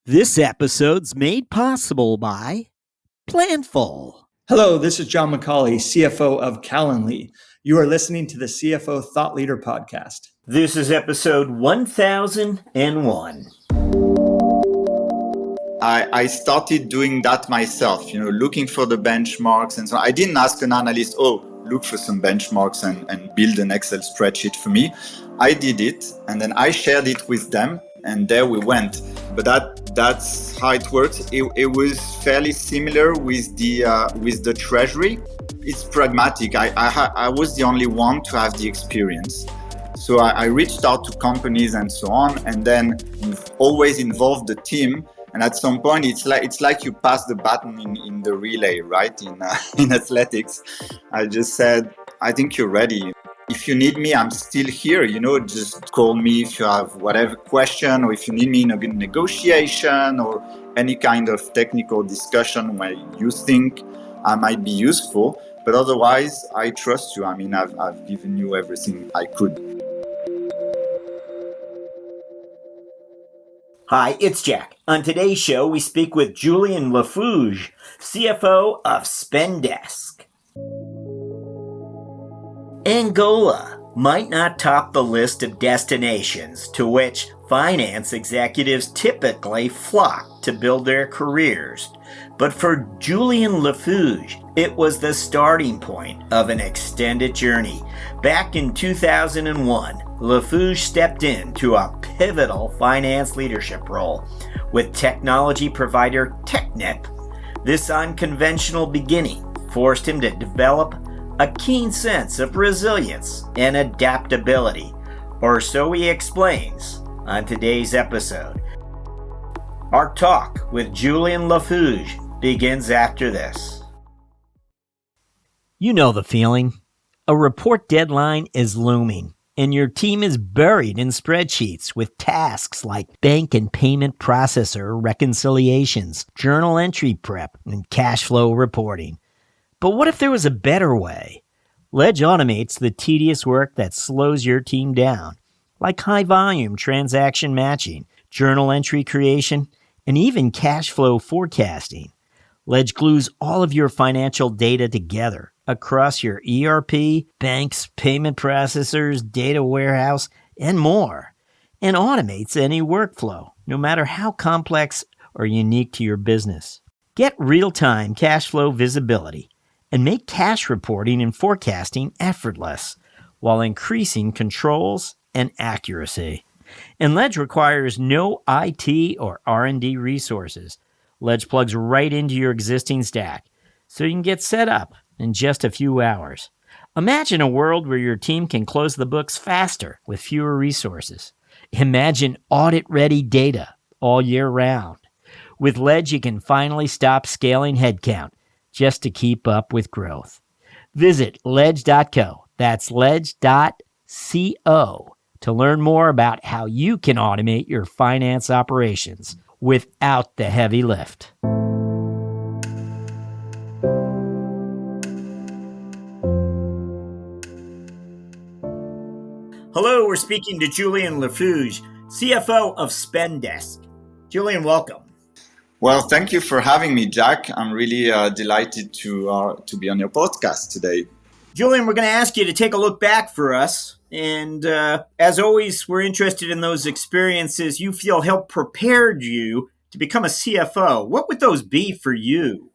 This episode's made possible by Planful. Hello, this is John McCauley, CFO of Calendly. You are listening to the CFO Thought Leader Podcast. This is episode 1001. I started doing that myself, looking for the benchmarks and so on. I didn't ask an analyst, look for some benchmarks and build an Excel spreadsheet for me. I did it and then I shared it with them and there we went. But that's how it works. It was fairly similar with the treasury. It's pragmatic. I was the only one to have the experience. So I reached out to companies and so on, and then always involved the team. And at some point, it's like you pass the baton in the relay, right? In athletics, I just said, I think you're ready. If you need me, I'm still here. Just call me if you have whatever question, or if you need me in a negotiation or any kind of technical discussion where you think I might be useful. But otherwise, I trust you. I mean, I've given you everything I could. Hi, it's Jack. On today's show, we speak with Julien Lafouge, CFO of Spendesk. Angola might not top the list of destinations to which finance executives typically flock to build their careers. But for Julien Lafouge, it was the starting point of an extended journey. Back in 2001, Lafouge stepped into a pivotal finance leadership role with technology provider Technip. This unconventional beginning forced him to develop a keen sense of resilience and adaptability, or so he explains on today's episode. Our talk with Julien Lafouge begins after this. You know the feeling. A report deadline is looming, and your team is buried in spreadsheets with tasks like bank and payment processor reconciliations, journal entry prep, and cash flow reporting. But what if there was a better way? Ledge automates the tedious work that slows your team down, like high-volume transaction matching, journal entry creation, and even cash flow forecasting. Ledge glues all of your financial data together across your ERP, banks, payment processors, data warehouse, and more, and automates any workflow, no matter how complex or unique to your business. Get real-time cash flow visibility and make cash reporting and forecasting effortless while increasing controls and accuracy. And Ledge requires no IT or R&D resources. Ledge plugs right into your existing stack, so you can get set up in just a few hours. Imagine a world where your team can close the books faster with fewer resources. Imagine audit-ready data all year round. With Ledge, you can finally stop scaling headcount just to keep up with growth. Visit ledge.co, that's ledge.co, to learn more about how you can automate your finance operations without the heavy lift. Hello, we're speaking to Julien Lafouge, CFO of Spendesk. Julien, welcome. Well, thank you for having me, Jack. I'm really delighted to be on your podcast today. Julien, we're going to ask you to take a look back for us. And as always, we're interested in those experiences you feel helped prepare you to become a CFO. What would those be for you?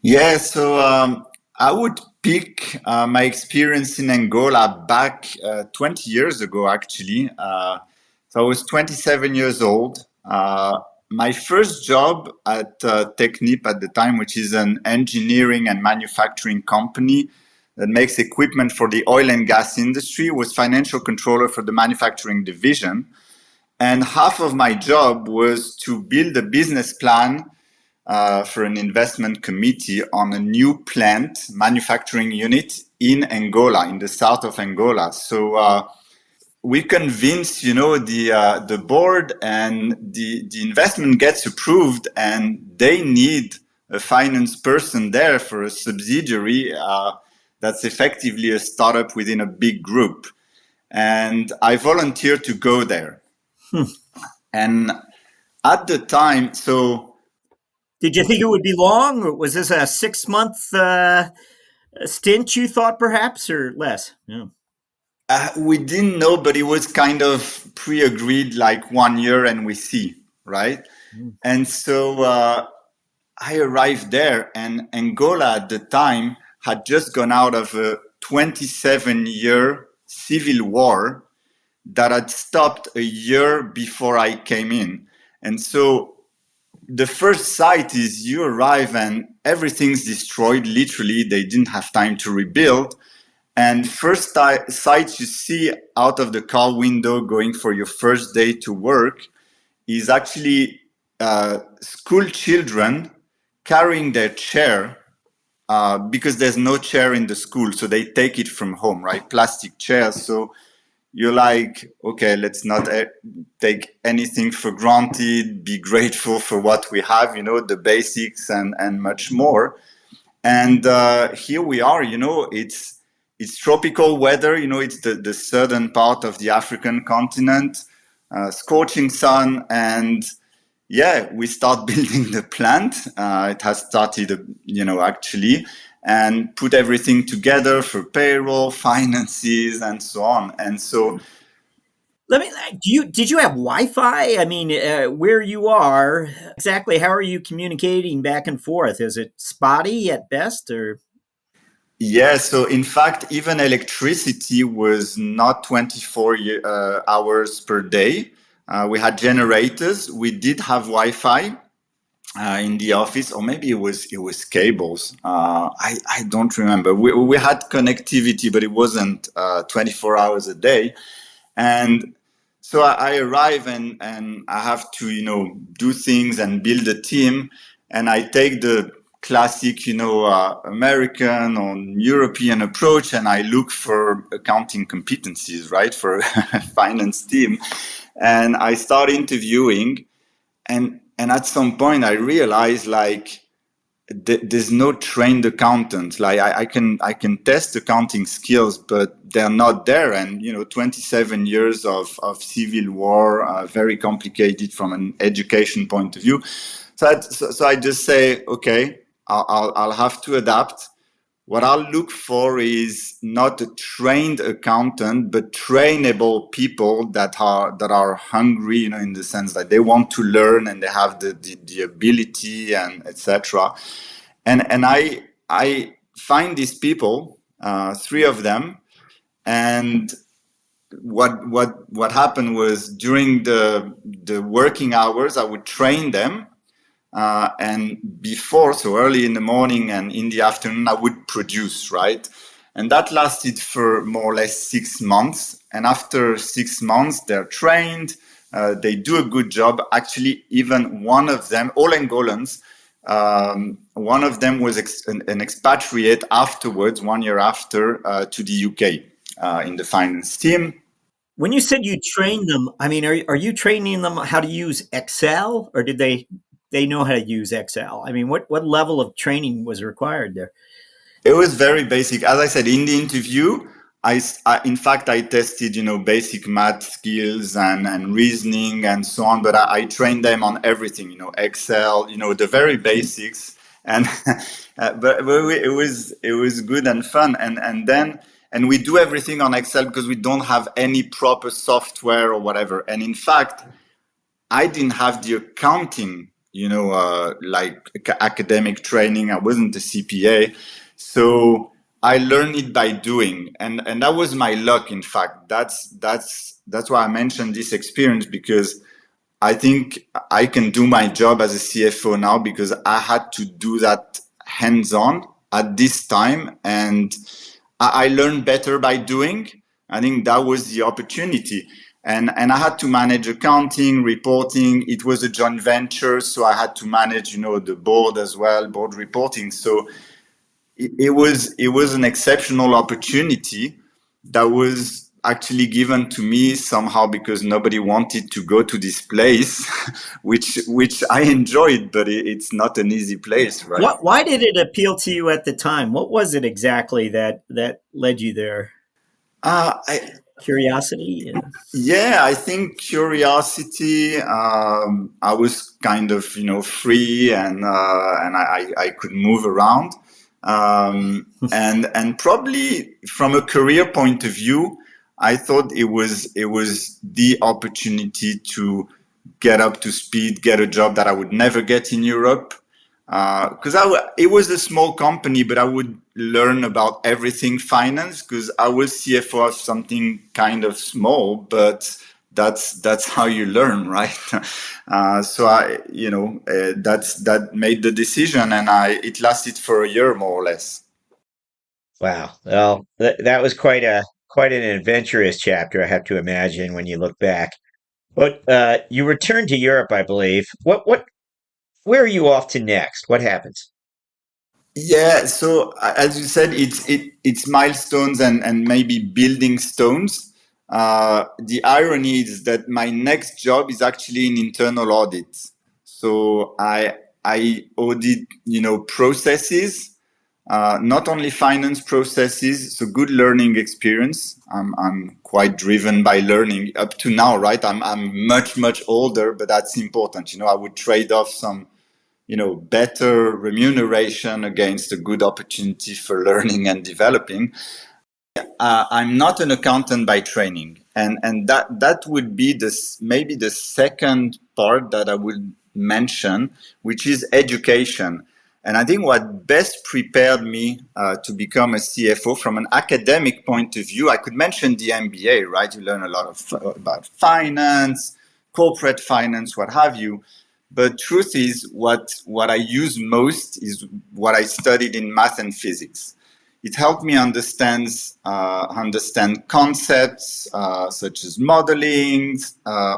Yeah, so I would pick my experience in Angola back 20 years ago, actually. So I was 27 years old. My first job at Technip at the time, which is an engineering and manufacturing company that makes equipment for the oil and gas industry, was financial controller for the manufacturing division. And half of my job was to build a business plan for an investment committee on a new plant manufacturing unit in Angola, in the south of Angola. So we convince, the board, and the investment gets approved, and they need a finance person there for a subsidiary that's effectively a startup within a big group. And I volunteered to go there. And At the time, so Did you think it would be long, or was this a 6 month stint? You thought perhaps, or less? Yeah. we didn't know, but it was kind of pre-agreed, like 1 year, and we see, right? Mm. And so I arrived there, and Angola at the time had just gone out of a 27-year civil war that had stopped a year before I came in. And so the first sight is you arrive and everything's destroyed. Literally, they didn't have time to rebuild. And first sight you see out of the car window going for your first day to work is actually school children carrying their chair because there's no chair in the school, so they take it from home, right? Plastic chairs. So you're like, okay, let's not take anything for granted, be grateful for what we have, the basics and much more. And here we are, it's tropical weather, it's the southern part of the African continent, scorching sun, and yeah, we start building the plant. It has started, actually, and put everything together for payroll, finances, and so on. And so, Let me. Did you have Wi-Fi? I mean, where you are exactly? How are you communicating back and forth? Is it spotty at best, or? yeah, so in fact, even electricity was not 24 hours per day. We had generators. We did have Wi-Fi in the office, or maybe it was cables. I don't remember. We had connectivity, but it wasn't 24 hours a day. And so I arrive and I have to, do things and build a team. And I take the classic, American or European approach, and I look for accounting competencies, right, for a finance team. And I start interviewing, and at some point I realized, like, there's no trained accountant. Like I can test accounting skills, but they're not there. And 27 years of civil war, very complicated from an education point of view. So I just say, okay, I'll have to adapt. What I'll look for is not a trained accountant, but trainable people that are hungry, in the sense that they want to learn and they have the ability and etc. And I find these people, three of them, and what happened was, during the working hours, I would train them, and before, so early in the morning and in the afternoon, I would produce, right? And that lasted for more or less 6 months. And after 6 months, they're trained. They do a good job. Actually, even one of them, all Angolans, one of them was an expatriate afterwards, 1 year after, to the UK in the finance team. When you said you trained them, I mean, are you training them how to use Excel, or did they know how to use Excel? I mean, what level of training was required there? It was very basic. As I said in the interview, in fact, I tested, basic math skills and reasoning and so on, but I trained them on everything, Excel, the very basics. And it was good and fun. And we do everything on Excel because we don't have any proper software or whatever. And in fact, I didn't have the accounting, like academic training. I wasn't a CPA. So I learned it by doing. And that was my luck. In fact, that's why I mentioned this experience, because I think I can do my job as a CFO now because I had to do that hands-on at this time. And I learned better by doing. I think that was the opportunity. And I had to manage accounting, reporting. It was a joint venture, so I had to manage, the board as well, board reporting. So it was an exceptional opportunity that was actually given to me somehow because nobody wanted to go to this place, which I enjoyed, but it's not an easy place, right? Why did it appeal to you at the time? What was it exactly that led you there? Uh, Curiosity? Yeah, I think curiosity. I was kind of, free, and I could move around, and probably from a career point of view, I thought it was the opportunity to get up to speed, get a job that I would never get in Europe. Because it was a small company, but I would learn about everything finance because I was CFO of something kind of small, but that's how you learn, right? So that made the decision, and it lasted for a year more or less. Wow. Well, that was quite an adventurous chapter, I have to imagine, when you look back. But you returned to Europe, I believe. Where are you off to next? What happens? Yeah, so as you said, it's milestones and maybe building stones. The irony is that my next job is actually in internal audit. So I audit, processes, not only finance processes. So good learning experience. I'm quite driven by learning up to now, right? I'm much older, but that's important. I would trade off some better remuneration against a good opportunity for learning and developing. I'm not an accountant by training, and that would be maybe the second part that I would mention, which is education. And I think what best prepared me to become a CFO from an academic point of view, I could mention the MBA, right? You learn a lot about finance, corporate finance, what have you. But truth is, what I use most is what I studied in math and physics. It helped me understand concepts such as modeling,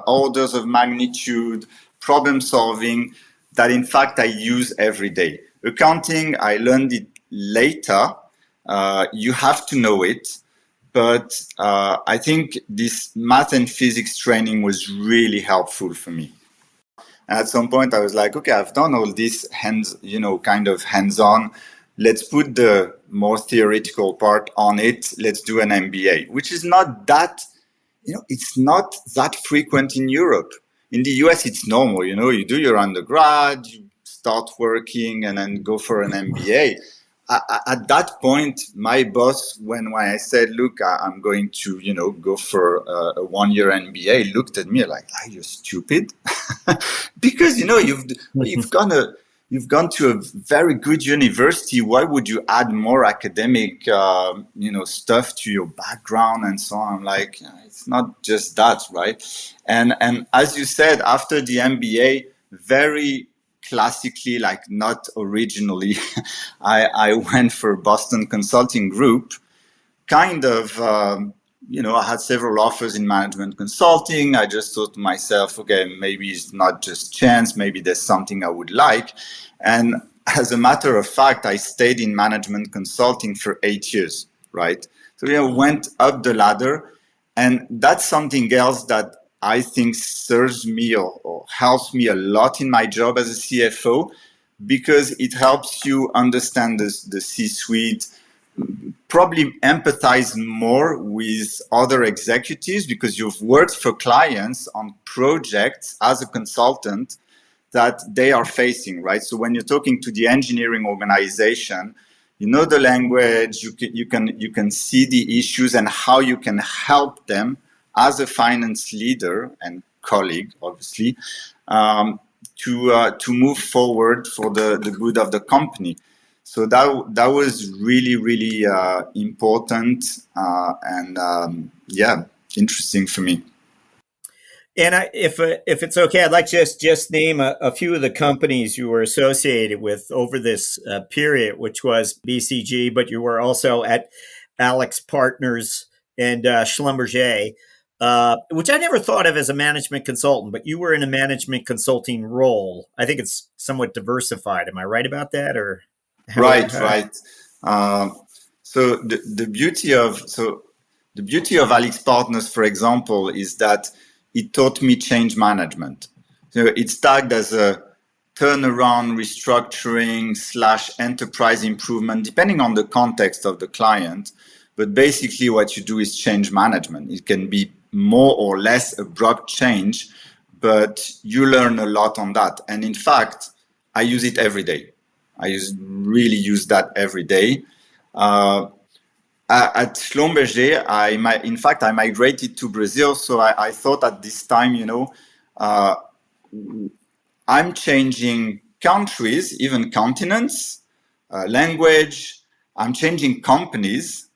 orders of magnitude, problem solving, that in fact I use every day. Accounting, I learned it later. You have to know it. But I think this math and physics training was really helpful for me. And at some point, I was like, okay, I've done all this kind of hands-on. Let's put the more theoretical part on it. Let's do an MBA, which is not that, it's not that frequent in Europe. In the US, it's normal. You do your undergrad, you start working, and then go for an MBA. At that point, my boss, when I said, "Look, I'm going to, go for a 1-year MBA," looked at me like, "Are you stupid?" Because you've gone to a very good university. Why would you add more academic, stuff to your background and so on? I'm like, it's not just that, right? And as you said, after the MBA, very classically, like not originally, I went for Boston Consulting Group. Kind of, I had several offers in management consulting. I just thought to myself, okay, maybe it's not just chance. Maybe there's something I would like. And as a matter of fact, I stayed in management consulting for 8 years, right? So, went up the ladder. And that's something else that I think serves me or helps me a lot in my job as a CFO, because it helps you understand the C-suite, probably empathize more with other executives because you've worked for clients on projects as a consultant that they are facing, right? So when you're talking to the engineering organization, you know the language, you can see the issues and how you can help them as a finance leader and colleague, obviously, to move forward for the good of the company. So that was really important and interesting for me. And if it's okay, I'd like to just name a few of the companies you were associated with over this period, which was BCG, but you were also at Alex Partners and Schlumberger, which I never thought of as a management consultant, but you were in a management consulting role. I think it's somewhat diversified. Am I right about that? Or Right. So the beauty of Alex Partners, for example, is that it taught me change management. So it's tagged as a turnaround, restructuring / enterprise improvement, depending on the context of the client. But basically what you do is change management. It can be more or less abrupt change, but you learn a lot on that. And in fact, I use it every day. Really use that every day. At Schlumberger, I migrated to Brazil. So I thought at this time, I'm changing countries, even continents, language. I'm changing companies.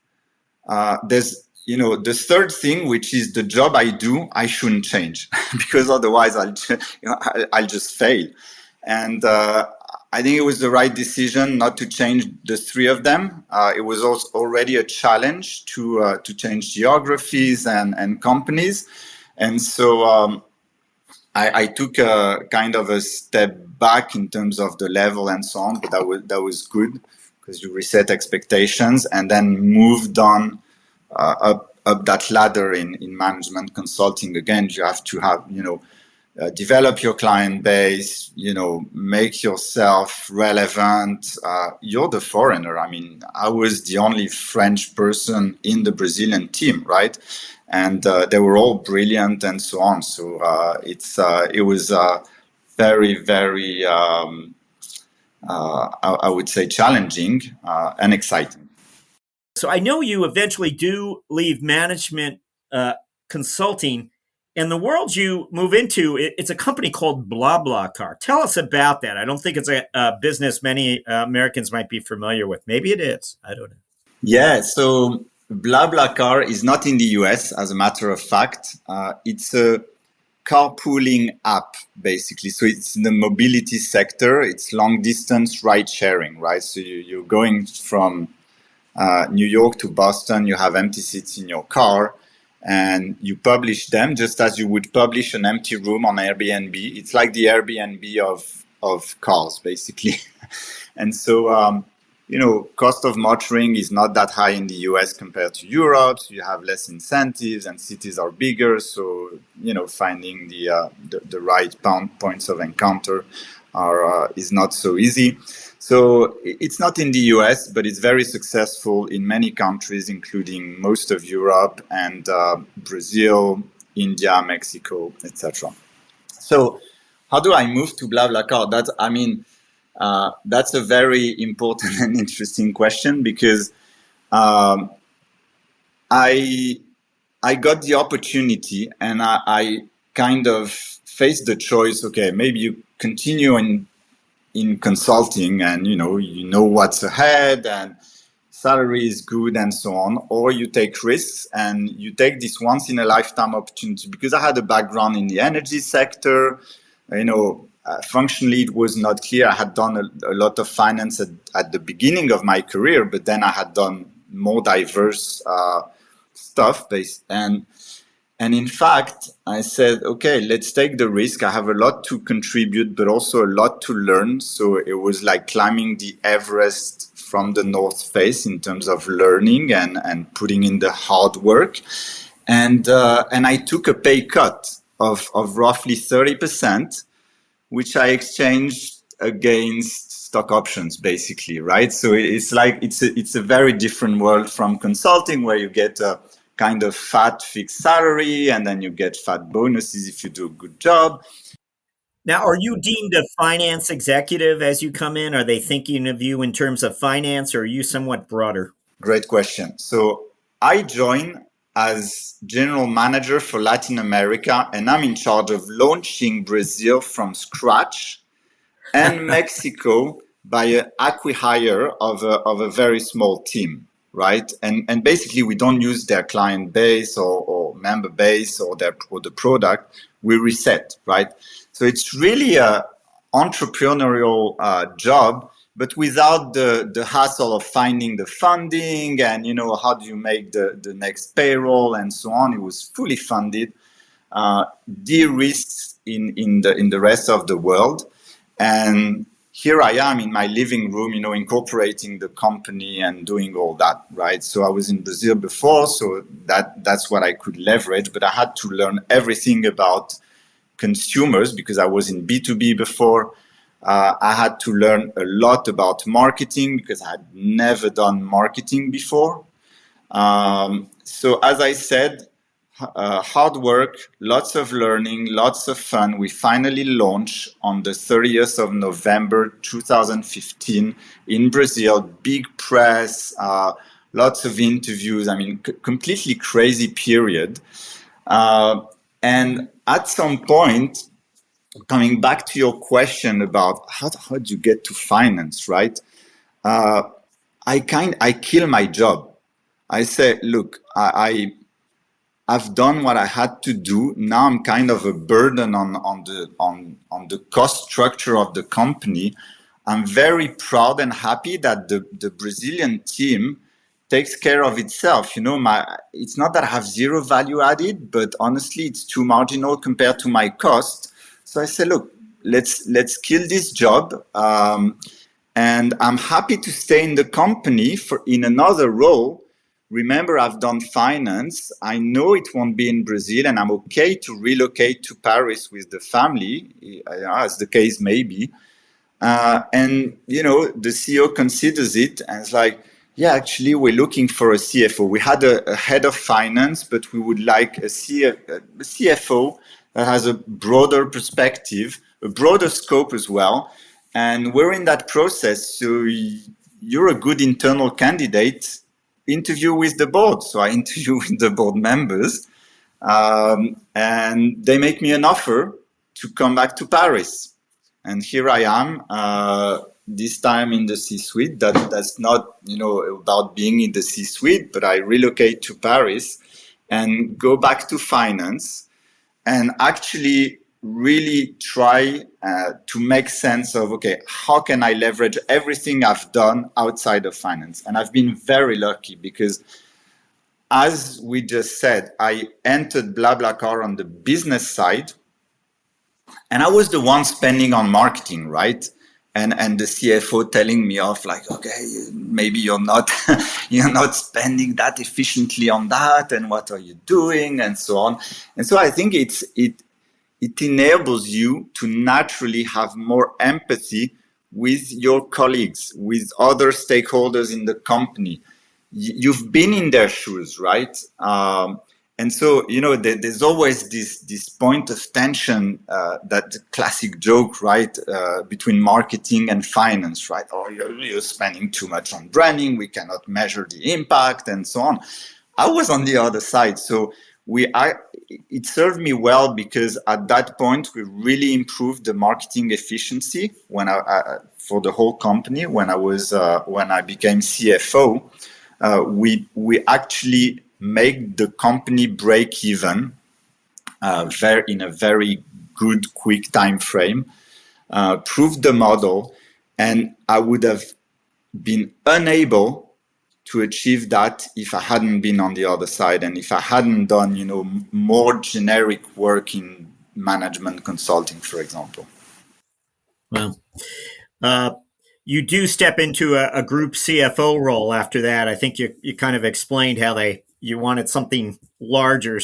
There's, the third thing, which is the job I do, I shouldn't change because otherwise I'll just fail. And I think it was the right decision not to change the three of them. It was also already a challenge to change geographies and companies. And so I took a kind of a step back in terms of the level and so on, but that was good because you reset expectations and then moved on up that ladder in management consulting. Again, you have to have, develop your client base, make yourself relevant. You're the foreigner. I mean, I was the only French person in the Brazilian team, right? And they were all brilliant and so on. So it was very, very, I would say, challenging and exciting. So I know you eventually do leave management consulting, and the world you move into, it's a company called BlaBlaCar. Tell us about that. I don't think it's a business many Americans might be familiar with. Maybe it is. I don't know. Yeah, so BlaBlaCar is not in the US, as a matter of fact. It's a carpooling app, basically. So it's in the mobility sector. It's long distance ride sharing, right? So you're going from New York to Boston, you have empty seats in your car and you publish them just as you would publish an empty room on Airbnb. It's like the Airbnb of cars, basically. And so, cost of motoring is not that high in the US compared to Europe. So you have less incentives and cities are bigger. So, finding the right points of encounter is not so easy. So it's not in the US, but it's very successful in many countries, including most of Europe and Brazil, India, Mexico, etc. So how do I move to BlaBlaCar? That's a very important and interesting question because I got the opportunity and I kind of faced the choice. Okay, maybe you continue in consulting and you know what's ahead and salary is good and so on, or you take risks and you take this once in a lifetime opportunity. Because I had a background in the energy sector, functionally it was not clear. I had done a lot of finance at the beginning of my career, but then I had done more diverse stuff and in fact, I said, okay, let's take the risk. I have a lot to contribute, but also a lot to learn. So it was like climbing the Everest from the North Face in terms of learning and putting in the hard work. And I took a pay cut of roughly 30%, which I exchanged against stock options, basically, right? So it's like it's a very different world from consulting, where you get a kind of fat fixed salary and then you get fat bonuses if you do a good job. Now, are you deemed a finance executive as you come in? Are they thinking of you in terms of finance, or are you somewhat broader? Great question. So I joined as general manager for Latin America, and I'm in charge of launching Brazil from scratch and Mexico by an acqui-hire of a very small team. Right, and basically we don't use their client base or member base or the product. We reset, right? So it's really a entrepreneurial job, but without the hassle of finding the funding and how do you make the next payroll and so on. It was fully funded, de-risked in the rest of the world, and here I am in my living room, incorporating the company and doing all that, right? So I was in Brazil before, so that's what I could leverage, but I had to learn everything about consumers because I was in B2B before. I had to learn a lot about marketing because I had never done marketing before. So as I said, hard work, lots of learning, lots of fun. We finally launched on the 30th of November 2015 in Brazil. Big press, lots of interviews. I mean, completely crazy period. And at some point, coming back to your question about how do you get to finance, right? I kill my job. I say, look, I've done what I had to do. Now I'm kind of a burden on the cost structure of the company. I'm very proud and happy that the Brazilian team takes care of itself. You know, it's not that I have zero value added, but honestly, it's too marginal compared to my cost. So I say, look, let's kill this job. And I'm happy to stay in the company in another role. Remember, I've done finance. I know it won't be in Brazil, and I'm okay to relocate to Paris with the family, as the case may be. And, you know, the CEO considers it and it's like, yeah, actually, we're looking for a CFO. We had a head of finance, but we would like a CFO that has a broader perspective, a broader scope as well. And we're in that process. So you're a good internal candidate. Interview with the board. So I interview with the board members, and they make me an offer to come back to Paris. And here I am, this time in the C-suite. That's not, you know, about being in the C-suite, but I relocate to Paris and go back to finance and actually really try to make sense of, okay, how can I leverage everything I've done outside of finance? And I've been very lucky because, as we just said, I entered BlaBlaCar on the business side, and I was the one spending on marketing, right? And the CFO telling me off like, okay, maybe you're not spending that efficiently on that, and what are you doing, and so on. And so I think it enables you to naturally have more empathy with your colleagues, with other stakeholders in the company. You've been in their shoes, right? And so, you know, there's always this point of tension, that classic joke, right, between marketing and finance, right? Oh, you're spending too much on branding. We cannot measure the impact, and so on. I was on the other side, so it served me well because at that point we really improved the marketing efficiency for the whole company. When I became CFO, we actually make the company break even in a very good, quick time frame, proved the model, and I would have been unable to achieve that if I hadn't been on the other side and if I hadn't done, you know, more generic work in management consulting, for example. Well, you do step into a group CFO role after that. I think you kind of explained how you wanted something larger.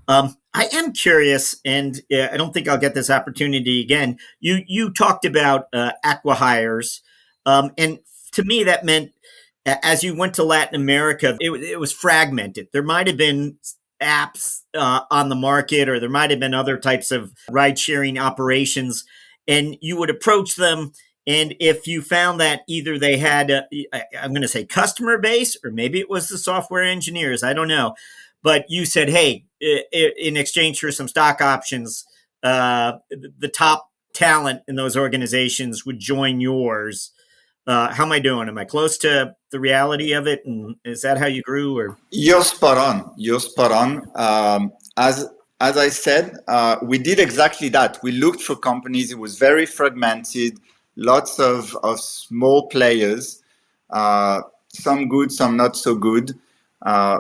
I am curious, and I don't think I'll get this opportunity again. You talked about acqui-hires, and to me that meant as you went to Latin America, it was fragmented. There might have been apps on the market, or there might have been other types of ride-sharing operations, and you would approach them. And if you found that either they had, I'm going to say customer base, or maybe it was the software engineers, I don't know. But you said, hey, in exchange for some stock options, the top talent in those organizations would join yours. How am I doing? Am I close to the reality of it? And is that how you grew? Or You're spot on. You're spot on. As I said, we did exactly that. We looked for companies. It was very fragmented. Lots of small players, some good, some not so good.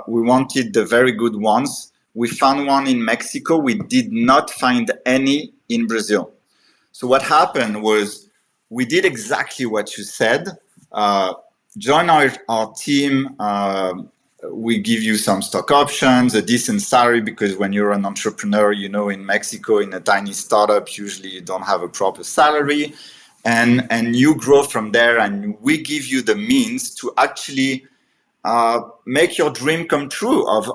We wanted the very good ones. We found one in Mexico. We did not find any in Brazil. So what happened was we did exactly what you said. Join our team. We give you some stock options, a decent salary, because when you're an entrepreneur, you know, in Mexico, in a tiny startup, usually you don't have a proper salary. And you grow from there, and we give you the means to actually make your dream come true of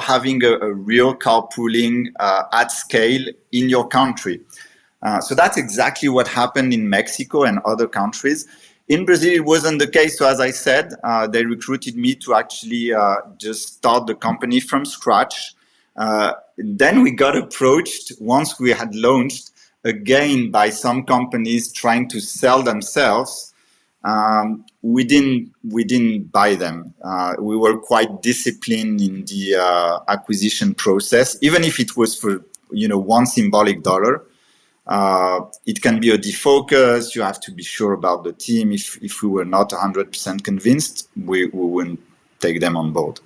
having a real carpooling at scale in your country. So that's exactly what happened in Mexico and other countries. In Brazil, it wasn't the case. So as I said, they recruited me to actually just start the company from scratch. Then we got approached once we had launched again by some companies trying to sell themselves. We didn't buy them. We were quite disciplined in the acquisition process, even if it was for one symbolic dollar. It can be a defocus. You have to be sure about the team. If we were not 100% convinced, we wouldn't take them on board.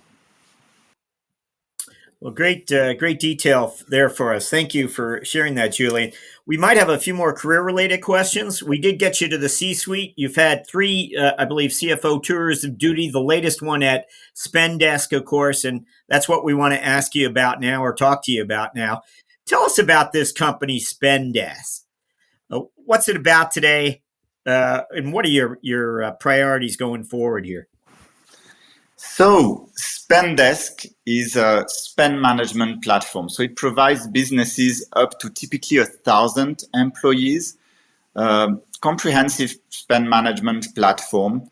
Well, great detail there for us. Thank you for sharing that, Julien. We might have a few more career-related questions. We did get you to the C-suite. You've had 3, I believe, CFO tours of duty, the latest one at Spendesk, of course, and that's what we want to ask you about now or talk to you about now. Tell us about this company, Spendesk. What's it about today, and what are your priorities going forward here? So Spendesk is a spend management platform. So it provides businesses up to typically 1,000 employees. Comprehensive spend management platform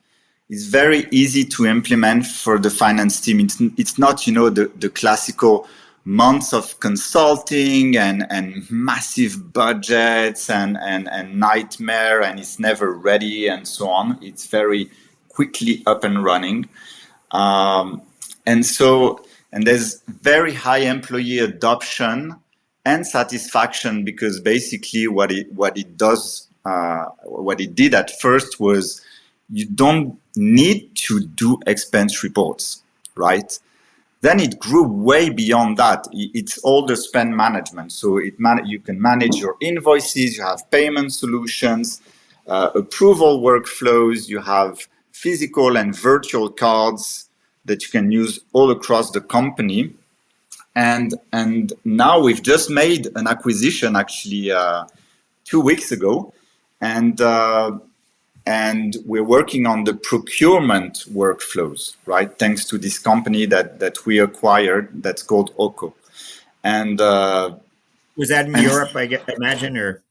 is very easy to implement for the finance team. It's not, the classical months of consulting and massive budgets and nightmare, and it's never ready and so on. It's very quickly up and running. And there's very high employee adoption and satisfaction, because basically what it did at first was you don't need to do expense reports, right? Then it grew way beyond that. It's all the spend management. So you can manage your invoices, you have payment solutions, approval workflows, you have physical and virtual cards that you can use all across the company. And now we've just made an acquisition actually 2 weeks ago, and we're working on the procurement workflows, right? Thanks to this company that we acquired that's called Oko. And was that in Europe, I imagine, or?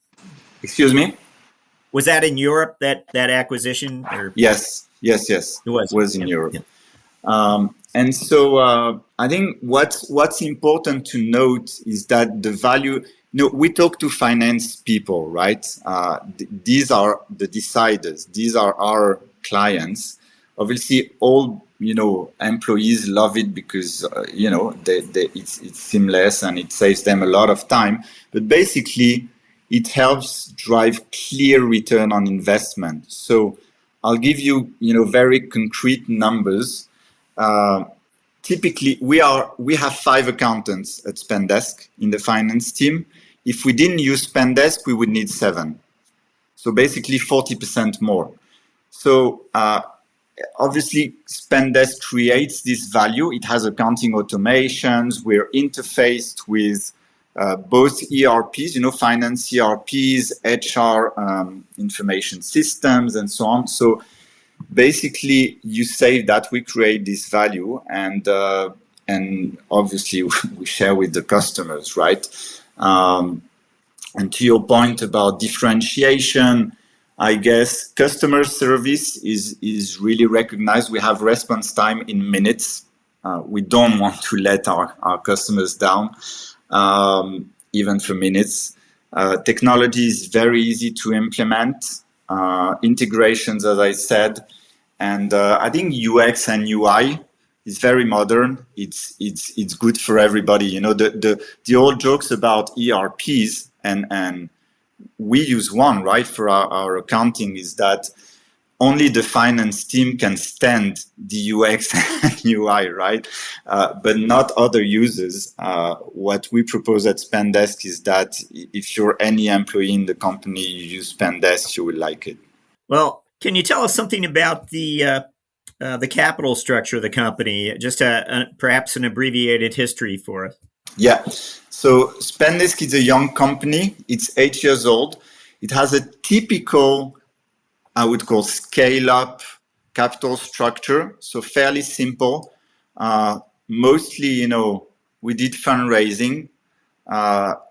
Excuse me? Was that in Europe, that acquisition? Or? Yes. It was in Europe. Yeah. And so I think what's important to note is that the value, we talk to finance people, right? These are the deciders. These are our clients. Obviously, all, employees love it because, it's seamless and it saves them a lot of time. But basically, it helps drive clear return on investment. So I'll give you, very concrete numbers. Typically, we have 5 accountants at Spendesk in the finance team. If we didn't use Spendesk, we would need 7. So basically 40% more. So obviously, Spendesk creates this value. It has accounting automations. We're interfaced with both ERPs, finance ERPs, HR information systems, and so on. So basically, you say that we create this value, and obviously we share with the customers, right? And to your point about differentiation, I guess customer service is really recognized. We have response time in minutes. We don't want to let our customers down, even for minutes. Technology is very easy to implement. Integrations, as I said, and I think UX and UI is very modern. It's good for everybody. The old jokes about ERPs, and we use one, right, for our accounting, is that only the finance team can stand the UX and UI, right? But not other users. What we propose at Spendesk is that if you're any employee in the company, you use Spendesk, you will like it. Well, can you tell us something about the capital structure of the company? Just perhaps an abbreviated history for us. Yeah. So Spendesk is a young company. It's 8 years old. It has a typical, I would call, scale-up capital structure, so fairly simple. Mostly, we did fundraising,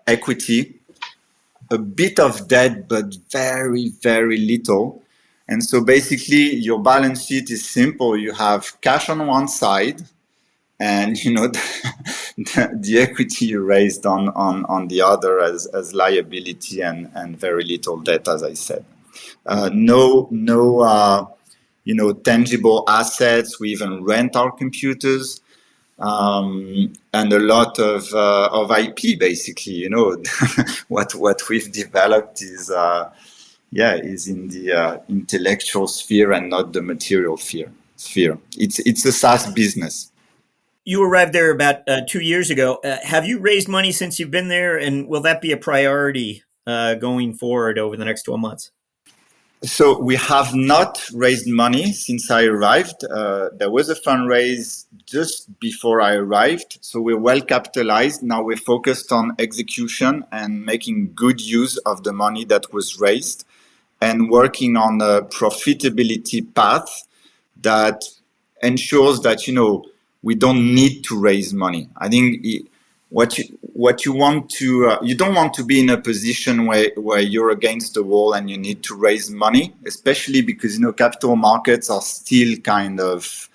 equity, a bit of debt, but very, very little. And so basically your balance sheet is simple. You have cash on one side and, the equity you raised on the other as liability and very little debt, as I said. No, tangible assets. We even rent our computers. And a lot of IP, basically, what we've developed is in the intellectual sphere and not the material sphere. It's a SaaS business. You arrived there about 2 years ago. Have you raised money since you've been there, and will that be a priority going forward over the next 12 months? So we have not raised money since I arrived. There was a fundraise just before I arrived. So we're well capitalized. Now we're focused on execution and making good use of the money that was raised and working on a profitability path that ensures that, we don't need to raise money. I think what you want to you don't want to be in a position where you're against the wall and you need to raise money, especially because capital markets are still kind of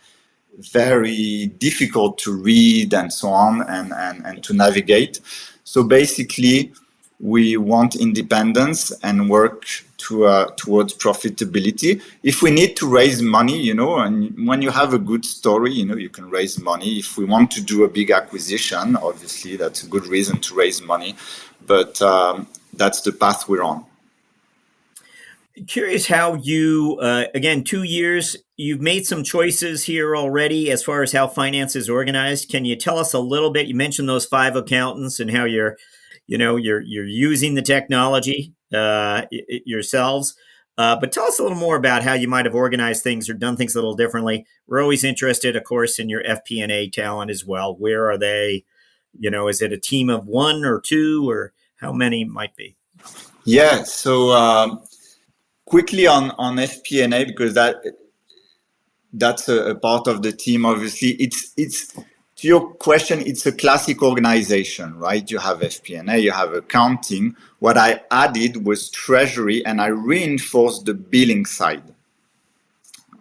very difficult to read and so on and to navigate. So basically we want independence and work towards profitability. If we need to raise money, and when you have a good story, you can raise money. If we want to do a big acquisition, obviously that's a good reason to raise money, but that's the path we're on. Curious how you, again, 2 years, you've made some choices here already as far as how finance is organized. Can you tell us a little bit? You mentioned those 5 accountants and how you're using the technology yourselves. But tell us a little more about how you might have organized things or done things a little differently. We're always interested, of course, in your FP&A talent as well. Where are they? Is it a team of 1 or 2 or how many might be? Yeah. So quickly on FP&A, because that's a part of the team. Obviously, it's to your question, it's a classic organization, right? You have FP&A, you have accounting. What I added was treasury, and I reinforced the billing side.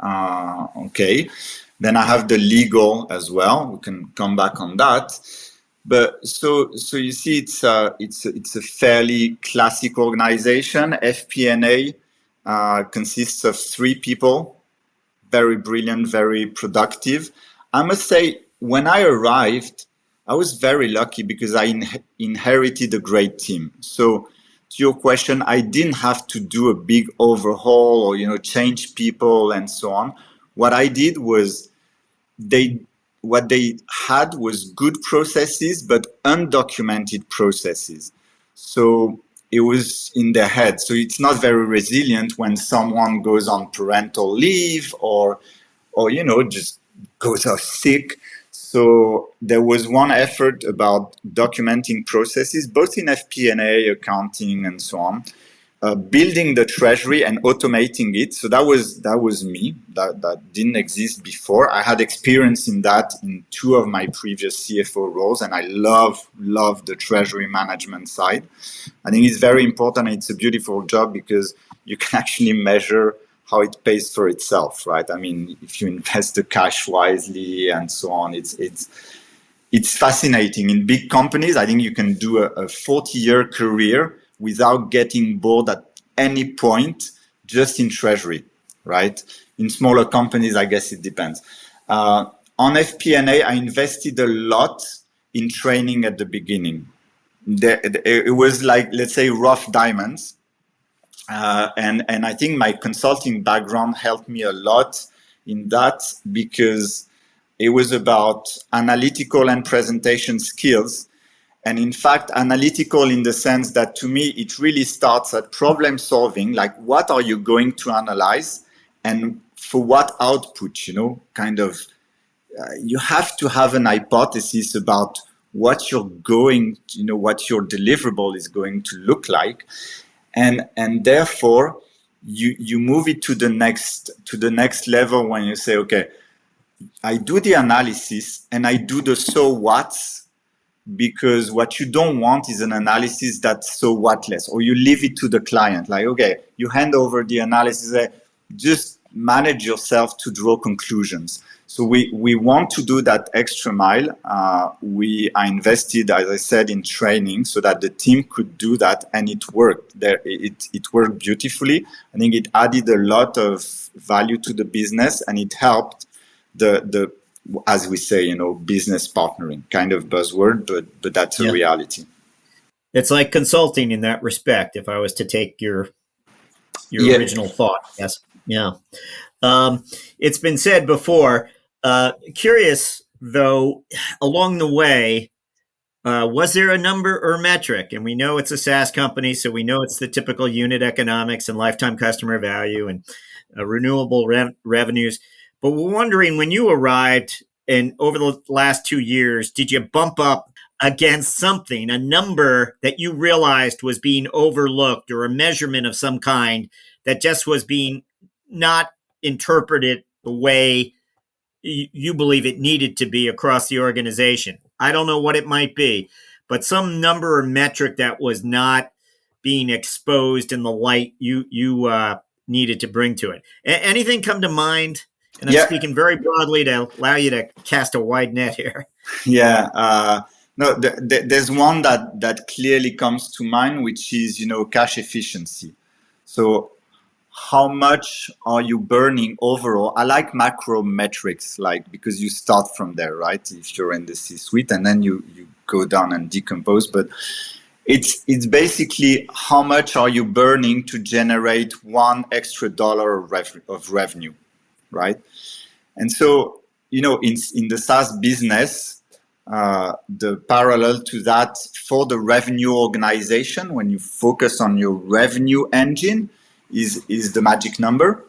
Okay. Then I have the legal as well. We can come back on that. But so you see, it's a fairly classic organization. FP&A consists of 3 people, very brilliant, very productive. I must say, when I arrived, I was very lucky because I inherited a great team. So to your question, I didn't have to do a big overhaul or, change people and so on. What I did was what they had was good processes, but undocumented processes. So it was in their head. So it's not very resilient when someone goes on parental leave or just goes off sick. So there was one effort about documenting processes, both in FP&A, accounting, and so on, building the treasury and automating it. So that was me. That didn't exist before. I had experience in that in 2 of my previous CFO roles, and I love the treasury management side. I think it's very important. It's a beautiful job because you can actually measure how it pays for itself, right? I mean, if you invest the cash wisely and so on, it's fascinating. In big companies, I think you can do a 40-year career without getting bored at any point, just in treasury, right? In smaller companies, I guess it depends. On FP&A, I invested a lot in training at the beginning. It was like, let's say, rough diamonds. And I think my consulting background helped me a lot in that because it was about analytical and presentation skills. And in fact, analytical in the sense that to me, it really starts at problem solving, like what are you going to analyze and for what output, kind of, you have to have an hypothesis about what you're going, what your deliverable is going to look like. And therefore, you move it to the next level when you say, okay, I do the analysis and I do the so what's, because what you don't want is an analysis that's so whatless, or you leave it to the client. Like, okay, you hand over the analysis, just manage yourself to draw conclusions. So we want to do that extra mile. We are invested, as I said, in training so that the team could do that, and it worked. It worked beautifully. I think it added a lot of value to the business, and it helped the as we say, business partnering, kind of buzzword, but that's a reality. It's like consulting in that respect, if I was to take your original thought. Yes. Yeah. It's been said before. Curious, though, along the way, was there a number or metric? And we know it's a SaaS company, so we know it's the typical unit economics and lifetime customer value and renewable revenues. But we're wondering, when you arrived and over the last 2 years, did you bump up against something, a number that you realized was being overlooked, or a measurement of some kind that just was being not interpreted the way you believe it needed to be across the organization? I don't know what it might be, but some number or metric that was not being exposed in the light you needed to bring to it. Anything come to mind? And I'm speaking very broadly to allow you to cast a wide net here. Yeah. No, there's one that clearly comes to mind, which is, cash efficiency. So how much are you burning overall? I like macro metrics, because you start from there, right? If you're in the C-suite, and then you go down and decompose. But it's basically how much are you burning to generate $1 extra of revenue, right? And so, in the SaaS business, the parallel to that for the revenue organization, when you focus on your revenue engine, is the magic number.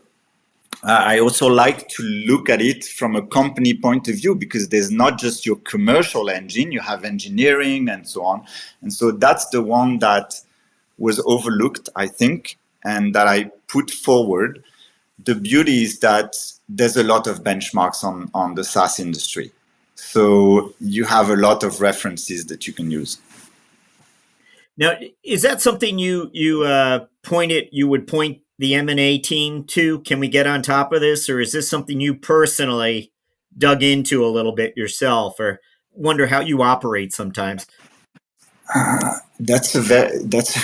I also like to look at it from a company point of view, because there's not just your commercial engine, you have engineering and so on. And so that's the one that was overlooked, I think, and that I put forward. The beauty is that there's a lot of benchmarks on the SaaS industry. So you have a lot of references that you can use. Now, is that something you would point the M&A team to? Can we get on top of this? Or is this something you personally dug into a little bit yourself, or wonder how you operate sometimes? That's a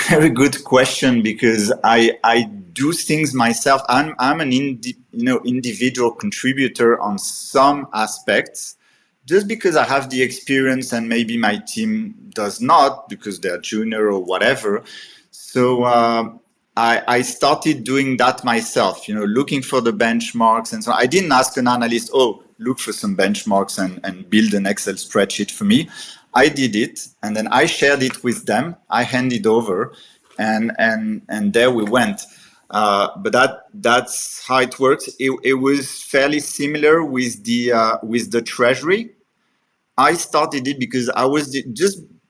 very good question, because I do things myself. I'm an individual contributor on some aspects, just because I have the experience and maybe my team does not, because they're junior or whatever. So I started doing that myself, looking for the benchmarks. And so I didn't ask an analyst, look for some benchmarks and build an Excel spreadsheet for me. I did it, and then I shared it with them. I handed over, and there we went. But that's how it works. It was fairly similar with the treasury. I started it because I was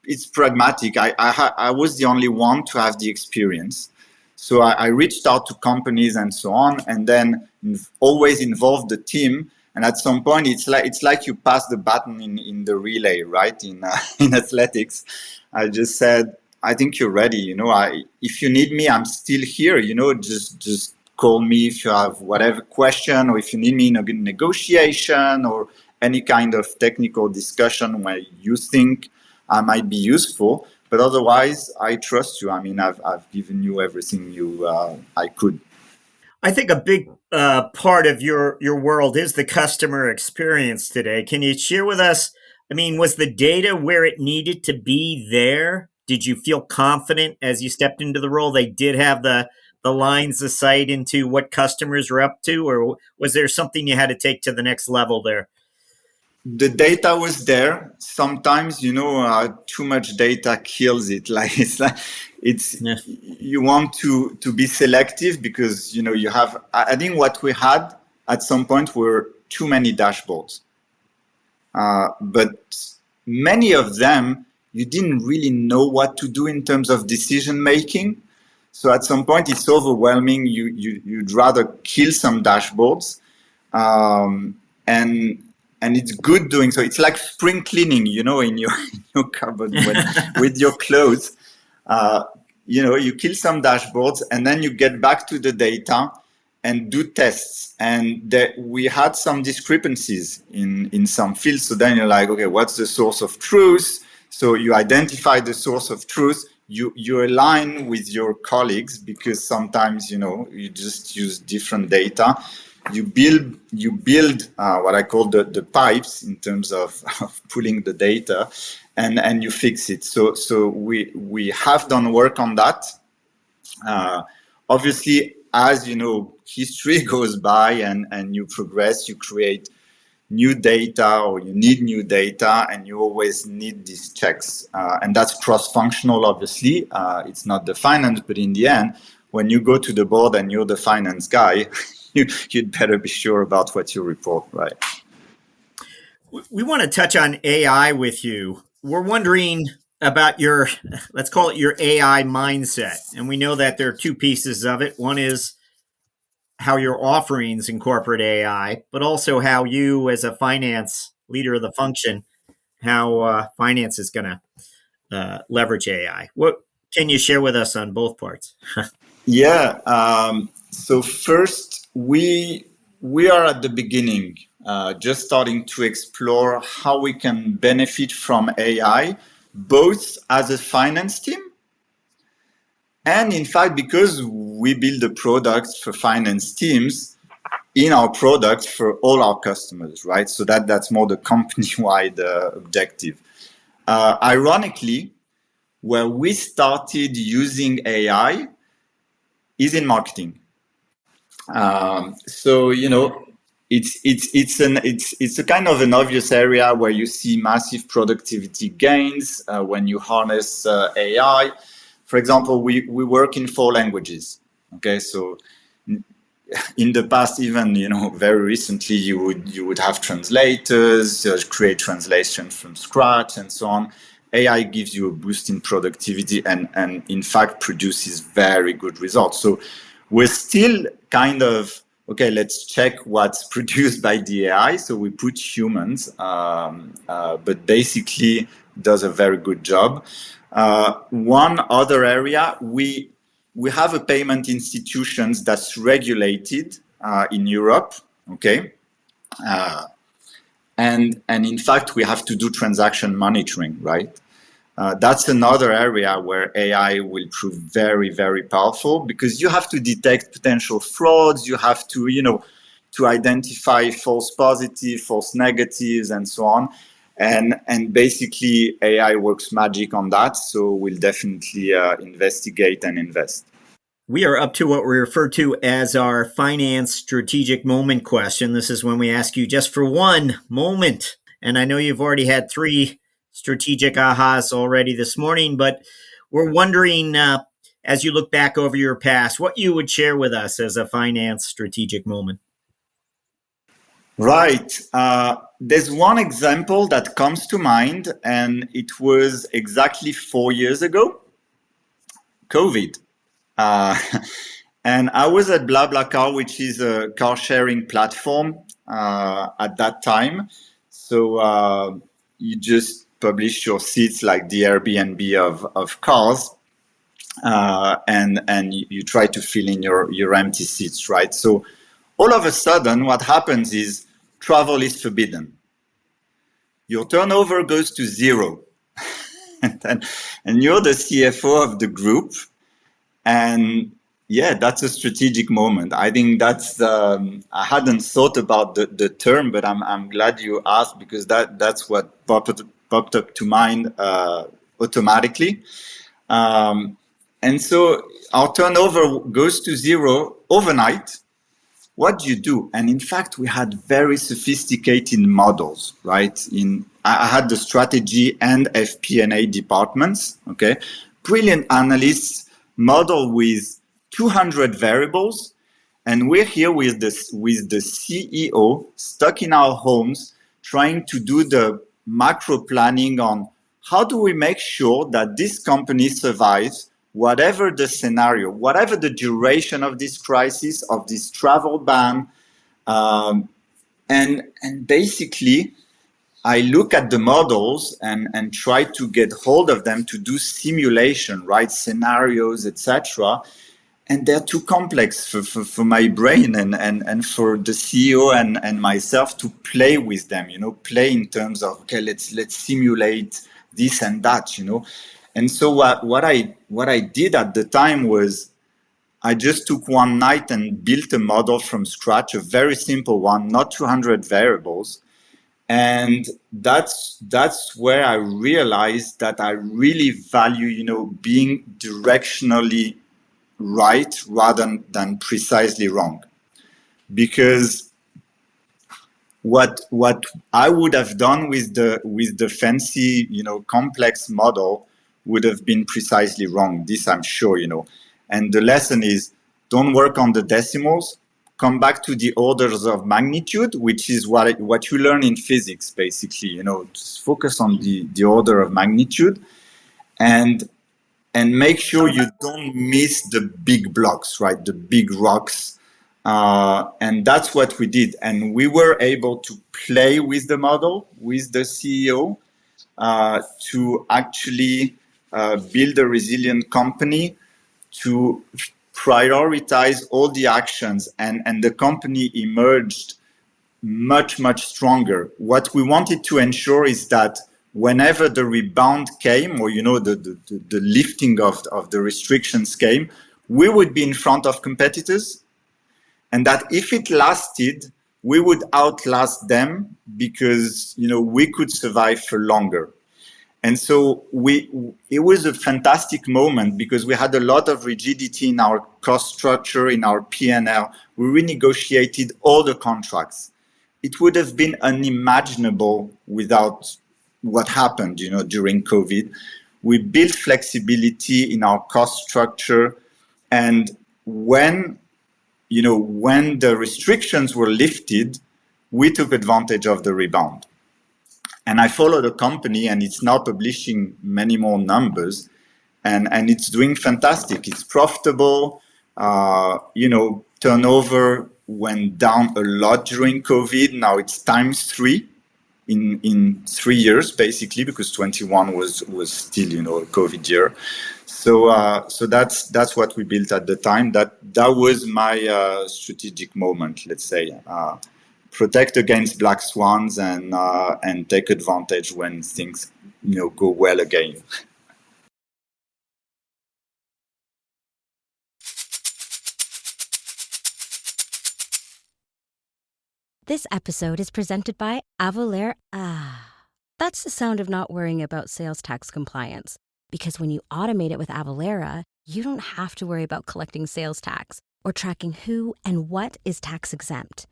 it's pragmatic. I was the only one to have the experience. So I reached out to companies and so on, and then always involved the team. And at some point, it's like you pass the baton in the relay, right? In athletics, I just said, I think you're ready. If you need me, I'm still here. Just call me if you have whatever question, or if you need me in a negotiation or any kind of technical discussion where you think I might be useful. But otherwise, I trust you. I mean, I've given you everything I could. I think a big part of your world is the customer experience today. Can you share with us, was the data where it needed to be there? Did you feel confident as you stepped into the role they did have the lines of sight into what customers are up to? Or was there something you had to take to the next level there? The data was there. Sometimes, too much data kills it. You want to be selective, because, you have, I think what we had at some point were too many dashboards. But many of them, you didn't really know what to do in terms of decision making. So at some point, it's overwhelming. You'd rather kill some dashboards, and it's good doing so. It's like spring cleaning, in your cupboard with your clothes. You kill some dashboards, and then you get back to the data and do tests. And we had some discrepancies in some fields. So then you're like, okay, what's the source of truth? So you identify the source of truth. You align with your colleagues, because sometimes, you just use different data. You build what I call the pipes in terms of pulling the data, and you fix it. So we have done work on that. Obviously, as history goes by and you progress, you create new data, or you need new data, and you always need these checks. And that's cross-functional, obviously. It's not the finance, but in the end, when you go to the board and you're the finance guy, you'd better be sure about what you report, right? We want to touch on AI with you. We're wondering about let's call it your AI mindset. And we know that there are two pieces of it. One is how your offerings incorporate AI, but also how you, as a finance leader of the function, how finance is going to leverage AI. What can you share with us on both parts? Yeah. So first, we are at the beginning, just starting to explore how we can benefit from AI, both as a finance team, and in fact, because we build a product for finance teams, in our product for all our customers, right? So that's more the company-wide objective. Ironically, where we started using AI is in marketing. It's a kind of an obvious area where you see massive productivity gains when you harness AI. For example, we work in 4 languages. Okay, so in the past, even very recently, you would have translators, create translation from scratch, and so on. AI gives you a boost in productivity, and in fact produces very good results. So we're still kind of, okay, let's check what's produced by the AI. So we put humans, but basically does a very good job. One other area, we have a payment institutions that's regulated in Europe, okay? And in fact, we have to do transaction monitoring, right? That's another area where AI will prove very, very powerful, because you have to detect potential frauds. You have to, to identify false positives, false negatives, and so on. And basically, AI works magic on that. So we'll definitely investigate and invest. We are up to what we refer to as our finance strategic moment question. This is when we ask you just for one moment. And I know you've already had 3 strategic ahas already this morning, but we're wondering, as you look back over your past, what you would share with us as a finance strategic moment. Right. There's one example that comes to mind, and it was exactly 4 years ago, COVID. And I was at BlaBlaCar, which is a car sharing platform at that time. So you just publish your seats like the Airbnb of cars, and you try to fill in your empty seats, right? So all of a sudden, what happens is travel is forbidden. Your turnover goes to 0. and you're the CFO of the group. And yeah, that's a strategic moment. I think that's, I hadn't thought about the term, but I'm glad you asked, because that's what popped up to mind automatically. And so our turnover goes to 0 overnight. What do you do? And in fact, we had very sophisticated models, right? I had the strategy and FP&A departments, okay? Brilliant analysts, model with 200 variables. And we're here with the CEO stuck in our homes, trying to do the macro planning on how do we make sure that this company survives whatever the scenario, whatever the duration of this crisis, of this travel ban, and basically I look at the models and try to get hold of them to do simulation, right? Scenarios, etc. And they're too complex for my brain and for the CEO and myself to play with them, play in terms of, okay, let's simulate this and that, And so what I did at the time was I just took one night and built a model from scratch, a very simple one, not 200 variables. And that's where I realized that I really value, being directionally right rather than precisely wrong. Because what I would have done with the fancy, complex model would have been precisely wrong. This I'm sure, And the lesson is, don't work on the decimals. Come back to the orders of magnitude, which is what you learn in physics, basically. Just focus on the order of magnitude, and make sure you don't miss the big blocks, right? The big rocks. And that's what we did. And we were able to play with the model, with the CEO, to actually build a resilient company, to prioritize all the actions, and the company emerged much, much stronger. What we wanted to ensure is that whenever the rebound came, or the lifting of the restrictions came, we would be in front of competitors, and that if it lasted, we would outlast them because we could survive for longer. And so it was a fantastic moment because we had a lot of rigidity in our cost structure, in our P&L. We renegotiated all the contracts. It would have been unimaginable without what happened, during COVID. We built flexibility in our cost structure. And when the restrictions were lifted, we took advantage of the rebound. And I follow the company, and it's now publishing many more numbers, and it's doing fantastic. It's profitable. Turnover went down a lot during COVID. Now it's times 3 in 3 years, basically, because 21 was still, a COVID year. So that's what we built at the time. That was my strategic moment, let's say. Protect against black swans and take advantage when things go well again. This episode is presented by Avalara. That's the sound of not worrying about sales tax compliance. Because when you automate it with Avalara, you don't have to worry about collecting sales tax or tracking who and what is tax exempt.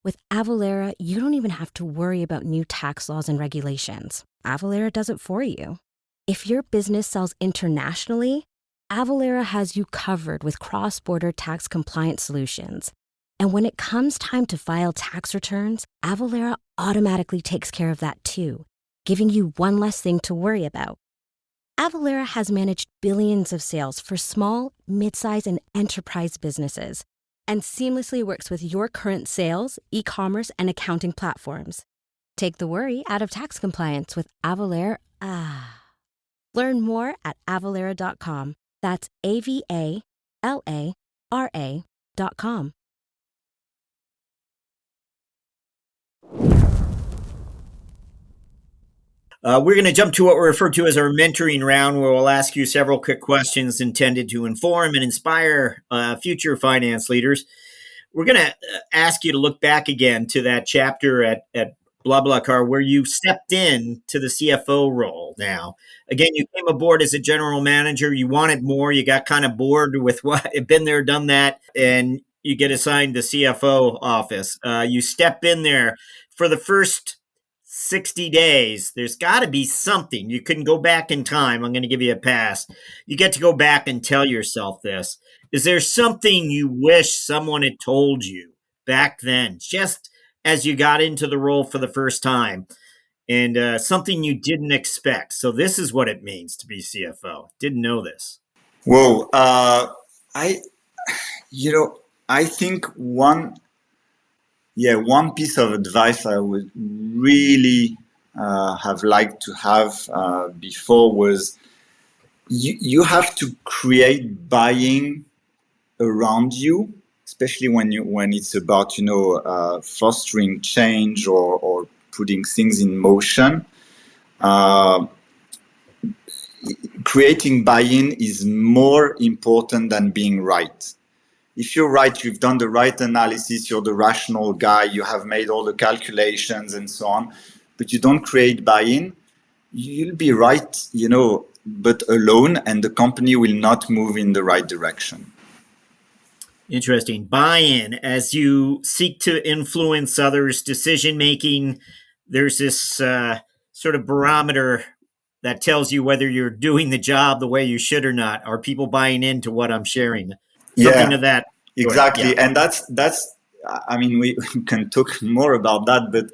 With Avalara, you don't even have to worry about new tax laws and regulations. Avalara does it for you. If your business sells internationally, Avalara has you covered with cross-border tax compliance solutions. And when it comes time to file tax returns, Avalara automatically takes care of that too, giving you one less thing to worry about. Avalara has managed billions of sales for small, mid-size, and enterprise businesses, and seamlessly works with your current sales, e-commerce, and accounting platforms. Take the worry out of tax compliance with Avalara. Learn more at avalara.com. That's AVALARA.com. We're going to jump to what we refer to as our mentoring round, where we'll ask you several quick questions intended to inform and inspire future finance leaders. We're going to ask you to look back again to that chapter at BlaBlaCar where you stepped in to the CFO role now. Again, you came aboard as a general manager. You wanted more. You got kind of bored with what had been there, done that, and you get assigned the CFO office. You step in there for the first 60 days. There's got to be something. You couldn't go back in time. I'm going to give you a pass. You get to go back and tell yourself this. Is there something you wish someone had told you back then, just as you got into the role for the first time, and something you didn't expect? So this is what it means to be CFO. Didn't know this. Whoa. I, I think one piece of advice I would really have liked to have before was you have to create buying around you, especially when it's about fostering change or putting things in motion. Uh, Creating buy-in is more important than being right. If you're right, you've done the right analysis, you're the rational guy, you have made all the calculations and so on, but you don't create buy-in, you'll be right, but alone, and the company will not move in the right direction. Interesting. Buy-in as you seek to influence others' decision making. There's this sort of barometer that tells you whether you're doing the job the way you should or not. Are people buying into what I'm sharing? Something Yeah, of that sort. Yeah. exactly. And that's I mean, we can talk more about that, but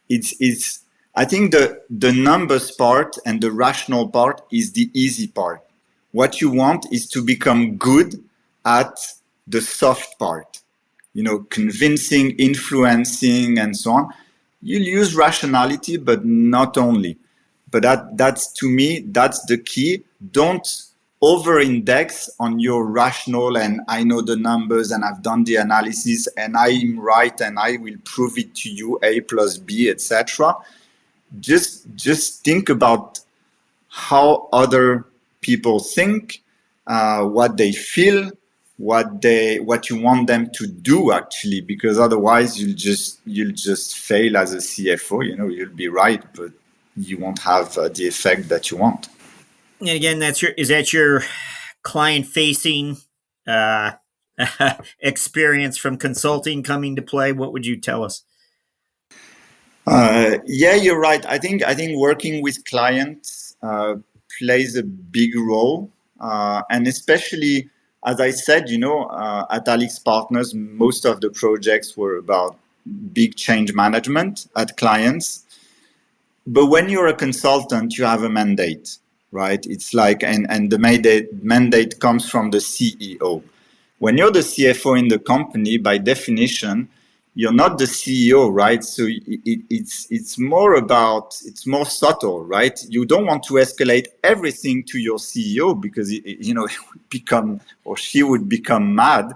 it's I think the numbers part and the rational part is the easy part. What you want is to become good at the soft part, convincing, influencing, and so on. You'll use rationality, but not only. But that's to me, that's the key. Don't over index on your rational and I know the numbers and I've done the analysis and I'm right and I will prove it to you, A plus B, etc. Just think about how other people think, what they feel, what you want them to do actually, because otherwise you'll just fail as a CFO. You'll be right, but you won't have the effect that you want. And again, is that your client facing uh, experience from consulting coming to play? What would you tell us? Yeah, you're right. I think working with clients plays a big role, and especially as I said, at Alex Partners, most of the projects were about big change management at clients. But when you're a consultant, you have a mandate, right? It's like, and the mandate comes from the CEO. When you're the CFO in the company, by definition, you're not the CEO, right? So it's more subtle, right? You don't want to escalate everything to your CEO because it would become, or she would become mad.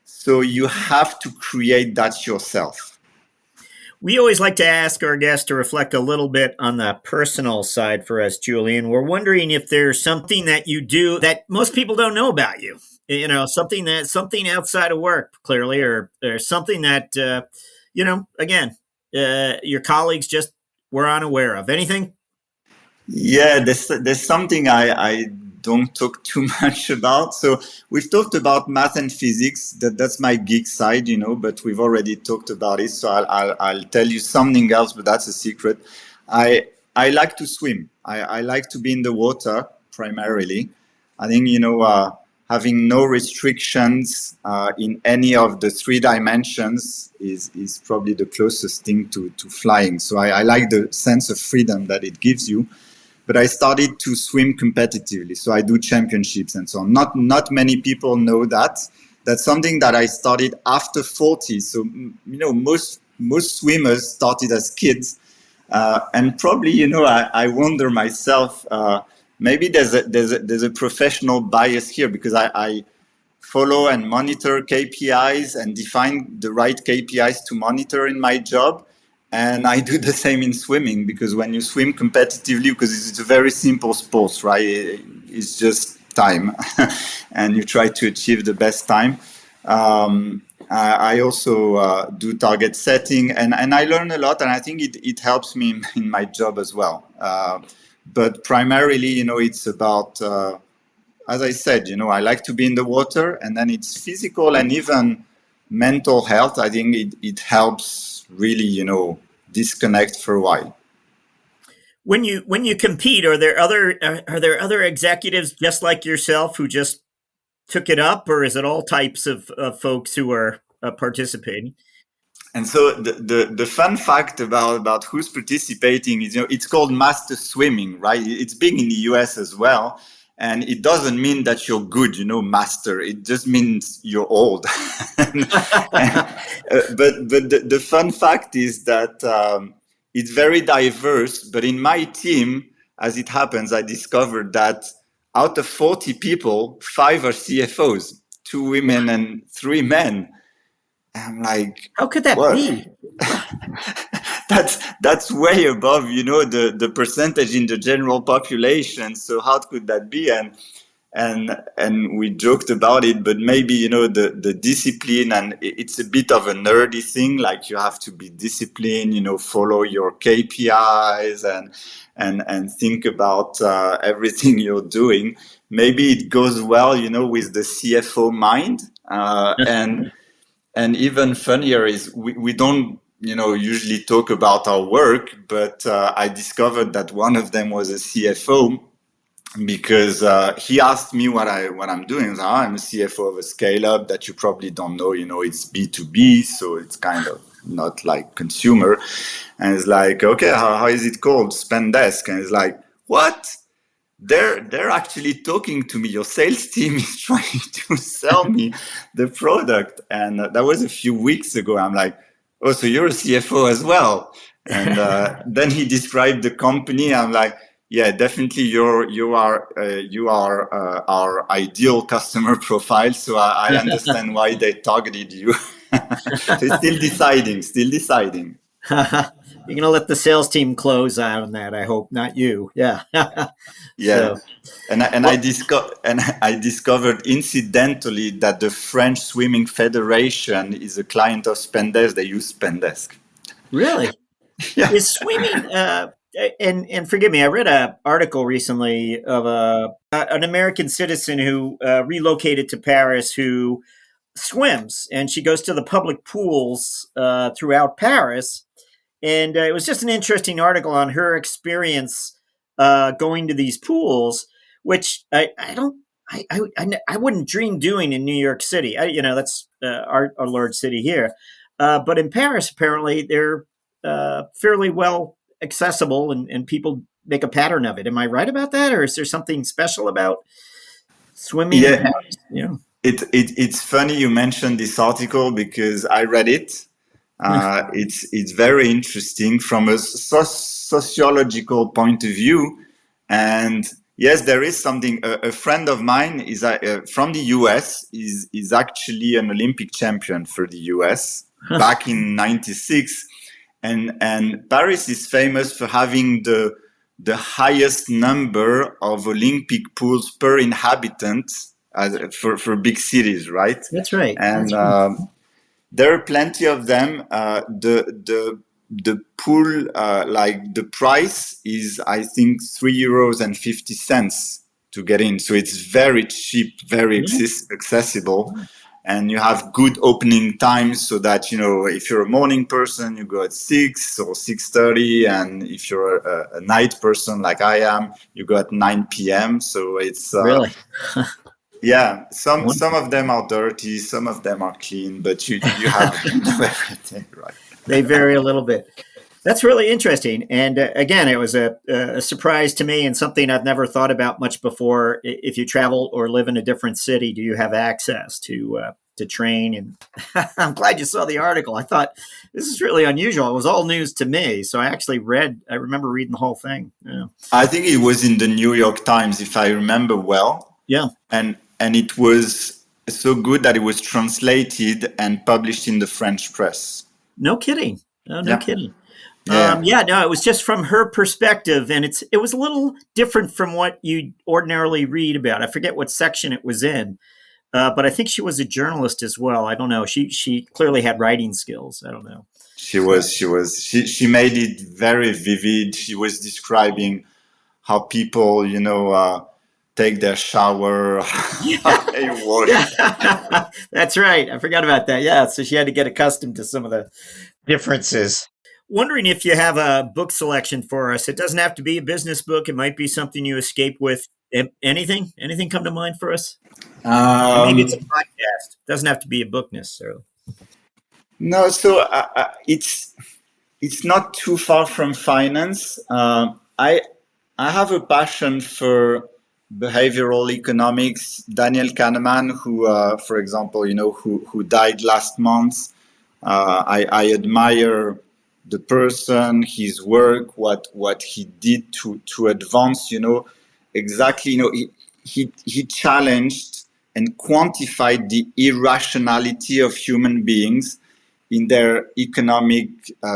So you have to create that yourself. We always like to ask our guests to reflect a little bit on the personal side for us, Julien. We're wondering if there's something that you do that most people don't know about you. Something outside of work, clearly, or something that again, your colleagues just were unaware of. Anything? Yeah, there's something I don't talk too much about. So we've talked about math and physics. That's my geek side, but we've already talked about it. So I'll tell you something else, but that's a secret. I like to swim. I like to be in the water primarily. I think having no restrictions in any of the three dimensions is probably the closest thing to flying. So I like the sense of freedom that it gives you. But I started to swim competitively, so I do championships and so on. Not many people know that. That's something that I started after 40. So most swimmers started as kids, and probably I wonder myself. Maybe there's a professional bias here because I follow and monitor KPIs and define the right KPIs to monitor in my job. And I do the same in swimming because when you swim competitively, because it's a very simple sport, right? It's just time and you try to achieve the best time. I also do target setting and I learn a lot and I think it helps me in my job as well. But primarily, it's about, as I said, I like to be in the water and then it's physical and even mental health. I think it helps really, disconnect for a while. When you compete, are there other executives just like yourself who just took it up, or is it all types of folks who are participating? And so the fun fact about who's participating is, it's called master swimming, right? It's big in the US as well. And it doesn't mean that you're good, master. It just means you're old. But the fun fact is that it's very diverse. But in my team, as it happens, I discovered that out of 40 people, 5 are CFOs, 2 women and 3 men. I'm like, how could that what? be? That's way above, the percentage in the general population. So how could that be? And we joked about it, but maybe the discipline, and it's a bit of a nerdy thing. Like, you have to be disciplined, follow your KPIs and think about everything you're doing. Maybe it goes well, with the CFO mind. And even funnier is we don't usually talk about our work, but I discovered that one of them was a CFO, because he asked me what I'm doing. So I'm a CFO of a scale up that you probably don't know. It's B2B, so it's kind of not like consumer. And it's like, okay, how is it called? Spendesk. And it's like, what? They're actually talking to me. Your sales team is trying to sell me the product. And that was a few weeks ago. I'm like, oh, so you're a CFO as well? And then he described the company. I'm like, yeah, definitely you are our ideal customer profile. So I understand why they targeted you. So still deciding. You're going to let the sales team close out on that, I hope, not you. Yeah. Yeah. So, I discovered incidentally that the French Swimming Federation is a client of Spendesk. They use Spendesk. really? Yeah. Is swimming, and forgive me, I read an article recently of an American citizen who relocated to Paris, who swims, and she goes to the public pools throughout Paris. And it was just an interesting article on her experience going to these pools, which I wouldn't dream doing in New York City. That's our large city here. But in Paris, apparently, they're fairly well accessible, and people make a pattern of it. Am I right about that? Or is there something special about swimming in Yeah. Paris? It's funny you mentioned this article, because I read it. It's very interesting from a sociological point of view. And yes, there is something. A friend of mine is from the US, is actually an Olympic champion for the US back in '96. And Paris is famous for having the highest number of Olympic pools per inhabitant for big cities, right? That's right. And That's right. there are plenty of them. The pool, like, the price is, I think, €3.50 to get in. So it's very cheap, very accessible. And you have good opening times, so that, if you're a morning person, you go at 6 or 6:30. And if you're a night person like I am, you go at 9 p.m. So it's Really? yeah, some of them are dirty, some of them are clean, but you have everything, right? They vary a little bit. That's really interesting. And again, it was a surprise to me, and something I've never thought about much before. If you travel or live in a different city, do you have access to train? And I'm glad you saw the article. I thought, this is really unusual. It was all news to me. So I remember reading the whole thing. Yeah. I think it was in the New York Times, if I remember well. Yeah. And it was so good that it was translated and published in the French press. No kidding. No kidding. Yeah. No, it was just from her perspective, and it was a little different from what you ordinarily read about. I forget what section it was in, but I think she was a journalist as well. I don't know. She clearly had writing skills. I don't know. She made it very vivid. She was describing how people, take their shower, how they wash. That's right. I forgot about that. Yeah. So she had to get accustomed to some of the differences. Wondering if you have a book selection for us. It doesn't have to be a business book. It might be something you escape with. Anything come to mind for us? Maybe it's a podcast. It doesn't have to be a book necessarily. No, so it's not too far from finance. I have a passion for behavioral economics, Daniel Kahneman, who, for example, who died last month. I admire the person, his work, what he did to advance, exactly, he challenged and quantified the irrationality of human beings in their economic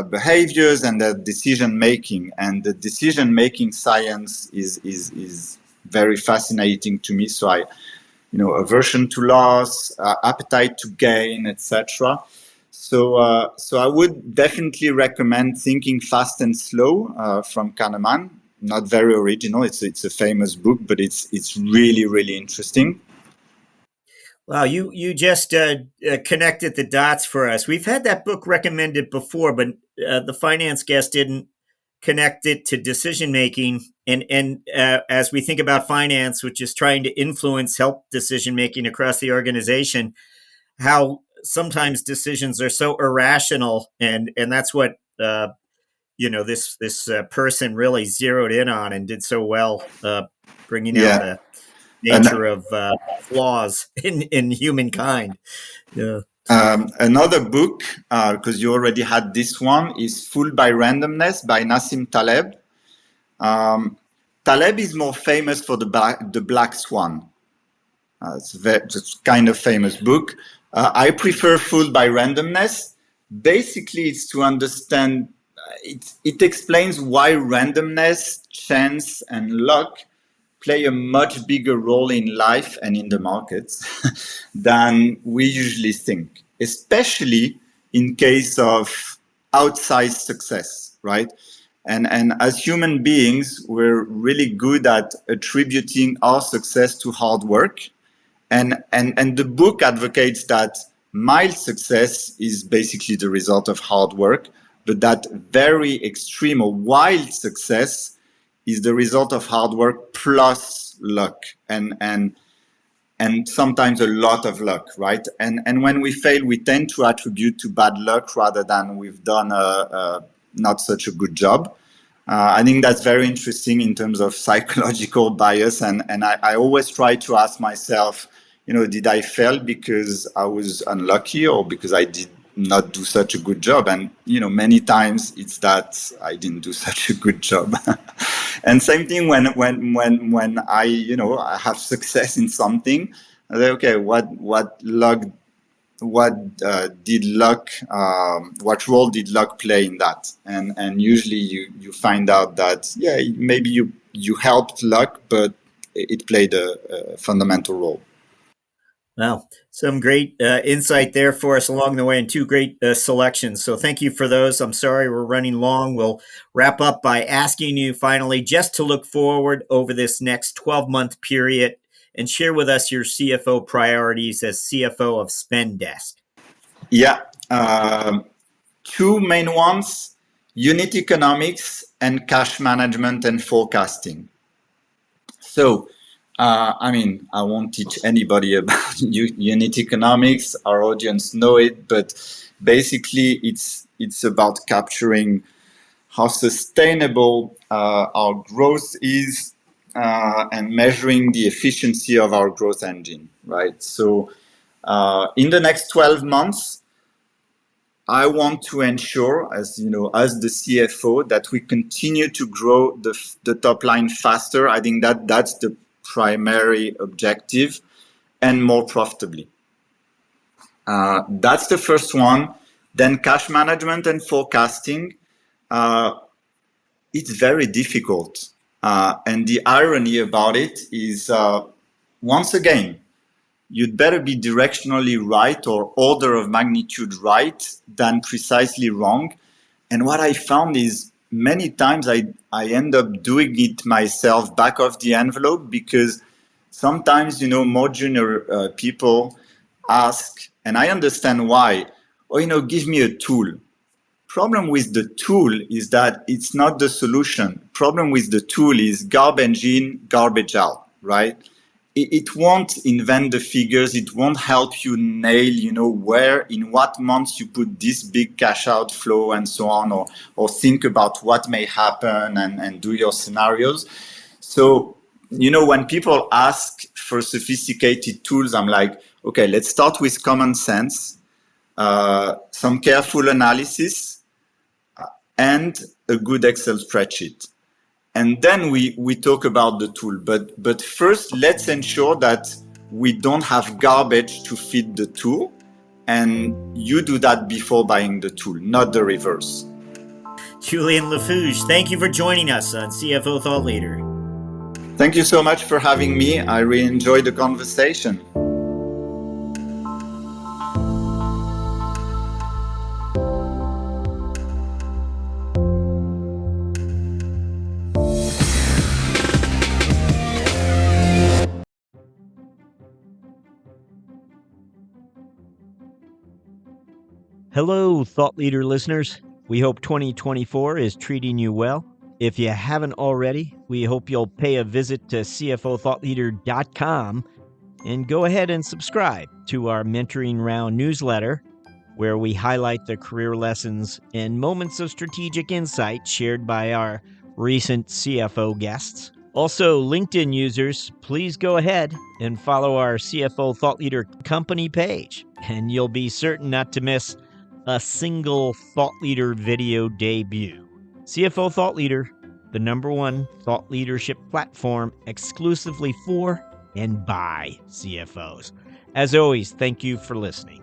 behaviors and their decision making. And the decision making science is very fascinating to me. So aversion to loss, appetite to gain, etc. So I would definitely recommend Thinking Fast and Slow from Kahneman. Not very original. It's a famous book, but it's really, really interesting. Wow, you just connected the dots for us. We've had that book recommended before, but the finance guest didn't connect it to decision making. And as we think about finance, which is trying to influence, help decision making across the organization, how sometimes decisions are so irrational, and that's what this person really zeroed in on and did so well, bringing out Yeah. the And nature of flaws in humankind. Yeah. another book, because you already had this one, is Fooled by Randomness by Nassim Taleb. Taleb is more famous for the Black Swan. It's kind of famous book. I prefer Fooled by Randomness. Basically, it's to understand. It explains why randomness, chance, and luck play a much bigger role in life and in the markets than we usually think, especially in case of outsized success, right? And as human beings, we're really good at attributing our success to hard work. And the book advocates that mild success is basically the result of hard work, but that very extreme or wild success is the result of hard work plus luck and sometimes a lot of luck, right? And when we fail, we tend to attribute to bad luck rather than we've done a not such a good job. I think that's very interesting in terms of psychological bias, and I always try to ask myself, did I fail because I was unlucky or because I did not do such a good job? And many times it's that I didn't do such a good job. And same thing when I I have success in something, I say, okay, what luck, did luck, what role did luck play in that? And usually you find out that maybe you helped luck, but it played a fundamental role. Wow. Some great insight there for us along the way, and two great selections. So thank you for those. I'm sorry we're running long. We'll wrap up by asking you finally just to look forward over this next 12-month period and share with us your CFO priorities as CFO of Spendesk. Yeah. Two main ones, unit economics and cash management and forecasting. So, I won't teach anybody about unit economics. Our audience know it, but basically it's about capturing how sustainable our growth is and measuring the efficiency of our growth engine, right? So, in the next 12 months, I want to ensure, as the CFO, that we continue to grow the top line faster. I think that's the primary objective, and more profitably. That's the first one. Then cash management and forecasting. It's very difficult, and the irony about it is, once again, you'd better be directionally right or order of magnitude right than precisely wrong. And what I found is many times I end up doing it myself back of the envelope, because sometimes, more junior people ask, and I understand why, give me a tool. Problem with the tool is that it's not the solution. Problem with the tool is garbage in, garbage out, right? It won't invent the figures. It won't help you nail, where, in what months you put this big cash outflow and so on, or think about what may happen and do your scenarios. So when people ask for sophisticated tools, I'm like, okay, let's start with common sense, some careful analysis, and a good Excel spreadsheet. And then we talk about the tool. But first, let's ensure that we don't have garbage to feed the tool. And you do that before buying the tool, not the reverse. Julien Lafouge, thank you for joining us on CFO Thought Leader. Thank you so much for having me. I really enjoyed the conversation. Hello, Thought Leader listeners. We hope 2024 is treating you well. If you haven't already, we hope you'll pay a visit to CFOthoughtleader.com and go ahead and subscribe to our Mentoring Round newsletter, where we highlight the career lessons and moments of strategic insight shared by our recent CFO guests. Also, LinkedIn users, please go ahead and follow our CFO Thought Leader company page, and you'll be certain not to miss a single Thought Leader video debut. CFO Thought Leader, the #1 thought leadership platform exclusively for and by CFOs. As always, thank you for listening.